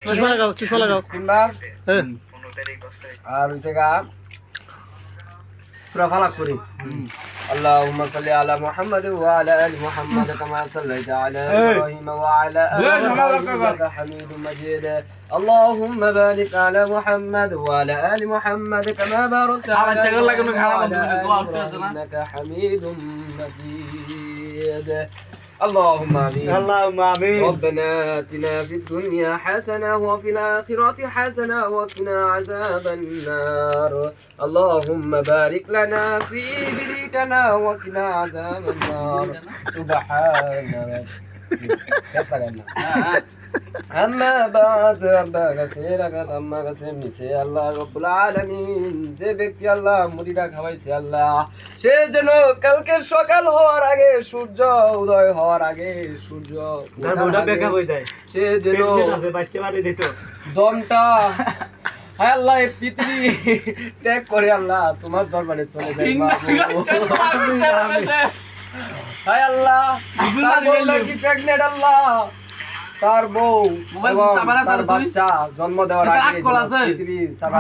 চশমা লাগাও 3 বার হ্যাঁ আর হইছে গা পুরা ফালাক করি اللهم صل على محمد وعلى ال محمد كما صليت على ابراهيم وعلى ال ابراهيم انك حميد مجيد اللهم بارك على محمد وعلى ال محمد كما باركت على ابراهيم انك حميد مجيد اللهم آمين اللهم آمين ربنا آتنا في الدنيا حسنة وفي الآخرة حسنة وقنا عذاب النار اللهم بارك لنا في بليتنا وقنا عذاب النار سبحان ربك أما بعد ربك سيرك أما قسم سي الله رب العالمين যে ব্যক্তি আল্লাহ মুড়িটা খাওয়াইছে আল্লাহ সে যেন কালকে সকাল হওয়ার আগে সূর্য উদয় হওয়ার আগে সূর্য ওটা বেকা হয়ে যায় সে যেন বাচ্চা বাড়ি দিত দমটা হায় আল্লাহ এই পৃথিবী ত্যাগ করে আল্লাহ তোমার দরবারে চলে যায় হায় আল্লাহ কি প্রেগনেন্ট আল্লাহ তার বউ এবং তার বাচ্চা জন্ম দেওয়ার আগে পৃথিবী সারা